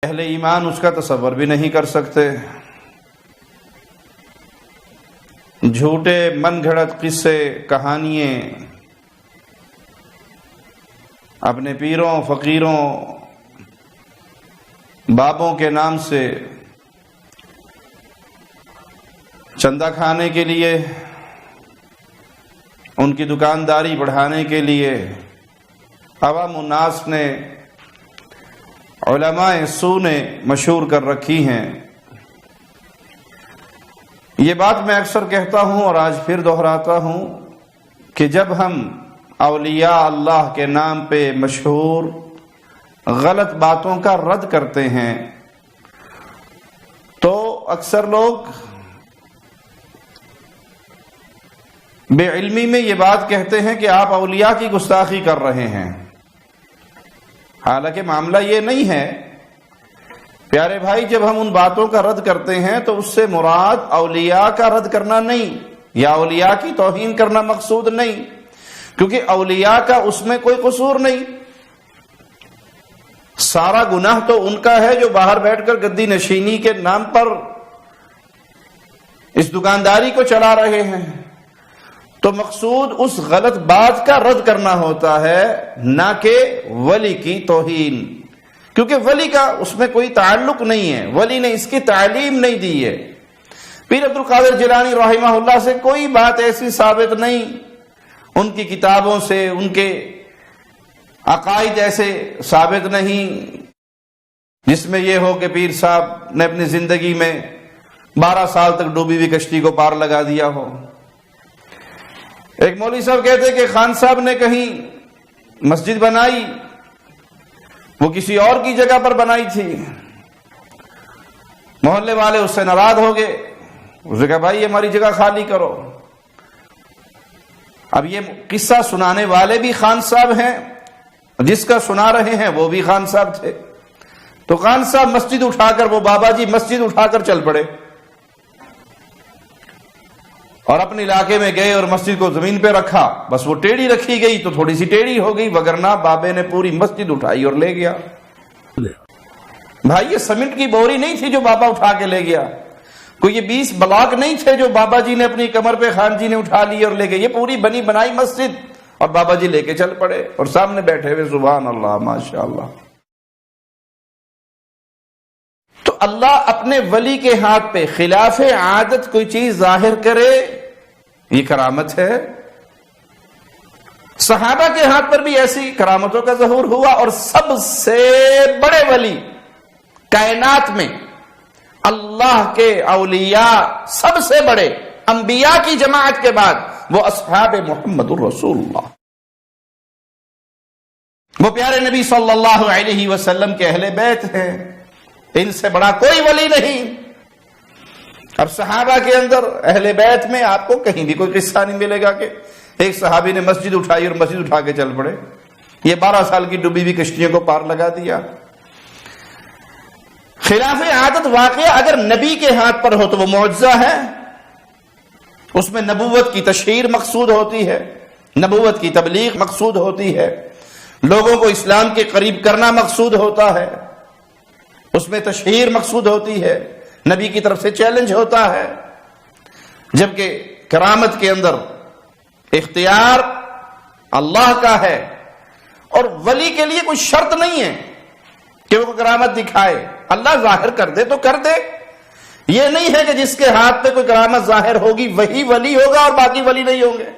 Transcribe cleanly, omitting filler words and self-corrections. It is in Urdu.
اہل ایمان اس کا تصور بھی نہیں کر سکتے۔ جھوٹے من گھڑت قصے کہانیاں اپنے پیروں فقیروں بابوں کے نام سے چندہ کھانے کے لیے، ان کی دکانداری بڑھانے کے لیے عوام الناس نے، علماء سو نے مشہور کر رکھی ہیں۔ یہ بات میں اکثر کہتا ہوں اور آج پھر دہراتا ہوں کہ جب ہم اولیاء اللہ کے نام پہ مشہور غلط باتوں کا رد کرتے ہیں تو اکثر لوگ بے علمی میں یہ بات کہتے ہیں کہ آپ اولیاء کی گستاخی کر رہے ہیں، حالانکہ معاملہ یہ نہیں ہے۔ پیارے بھائی، جب ہم ان باتوں کا رد کرتے ہیں تو اس سے مراد اولیاء کا رد کرنا نہیں یا اولیاء کی توہین کرنا مقصود نہیں، کیونکہ اولیاء کا اس میں کوئی قصور نہیں۔ سارا گناہ تو ان کا ہے جو باہر بیٹھ کر گدی نشینی کے نام پر اس دکانداری کو چلا رہے ہیں، تو مقصود اس غلط بات کا رد کرنا ہوتا ہے، نہ کہ ولی کی توہین، کیونکہ ولی کا اس میں کوئی تعلق نہیں ہے، ولی نے اس کی تعلیم نہیں دی ہے۔ پیر عبد القادر جیلانی رحمہ اللہ سے کوئی بات ایسی ثابت نہیں، ان کی کتابوں سے، ان کے عقائد ایسے ثابت نہیں جس میں یہ ہو کہ پیر صاحب نے اپنی زندگی میں 12 سال تک ڈوبی ہوئی کشتی کو پار لگا دیا ہو۔ ایک مولوی صاحب کہتے کہ خان صاحب نے کہیں مسجد بنائی، وہ کسی اور کی جگہ پر بنائی تھی، محلے والے اس سے ناراض ہو گئے، اس نے کہا بھائی ہماری جگہ خالی کرو۔ اب یہ قصہ سنانے والے بھی خان صاحب ہیں، جس کا سنا رہے ہیں وہ بھی خان صاحب تھے، تو خان صاحب مسجد اٹھا کر، وہ بابا جی مسجد اٹھا کر چل پڑے اور اپنے علاقے میں گئے اور مسجد کو زمین پہ رکھا، بس وہ ٹیڑھی رکھی گئی تو تھوڑی سی ٹیڑھی ہو گئی، وگرنہ بابے نے پوری مسجد اٹھائی اور لے گیا۔ بھائی یہ سیمنٹ کی بوری نہیں تھی جو بابا اٹھا کے لے گیا، کوئی یہ 20 بلاک نہیں تھے جو بابا جی نے اپنی کمر پہ خان جی نے اٹھا لی اور لے گئے، یہ پوری بنی بنائی مسجد، اور بابا جی لے کے چل پڑے اور سامنے بیٹھے ہوئے سبحان اللہ ماشاء اللہ۔ تو اللہ اپنے ولی کے ہاتھ پہ خلاف عادت کوئی چیز ظاہر کرے، یہ کرامت ہے۔ صحابہ کے ہاتھ پر بھی ایسی کرامتوں کا ظہور ہوا، اور سب سے بڑے ولی کائنات میں، اللہ کے اولیاء سب سے بڑے انبیاء کی جماعت کے بعد وہ اصحاب محمد الرسول اللہ، وہ پیارے نبی صلی اللہ علیہ وسلم کے اہل بیت ہیں، ان سے بڑا کوئی ولی نہیں۔ اب صحابہ کے اندر اہل بیت میں آپ کو کہیں بھی کوئی قصہ نہیں ملے گا کہ ایک صحابی نے مسجد اٹھائی اور مسجد اٹھا کے چل پڑے، یہ 12 سال کی ڈوبی ہوئی کشتیوں کو پار لگا دیا۔ خلاف عادت واقعہ اگر نبی کے ہاتھ پر ہو تو وہ معجزہ ہے، اس میں نبوت کی تشہیر مقصود ہوتی ہے، نبوت کی تبلیغ مقصود ہوتی ہے، لوگوں کو اسلام کے قریب کرنا مقصود ہوتا ہے، اس میں تشہیر مقصود ہوتی ہے، نبی کی طرف سے چیلنج ہوتا ہے۔ جبکہ کرامت کے اندر اختیار اللہ کا ہے، اور ولی کے لیے کوئی شرط نہیں ہے کہ وہ کرامت دکھائے، اللہ ظاہر کر دے تو کر دے۔ یہ نہیں ہے کہ جس کے ہاتھ پہ کوئی کرامت ظاہر ہوگی وہی ولی ہوگا اور باقی ولی نہیں ہوں گے۔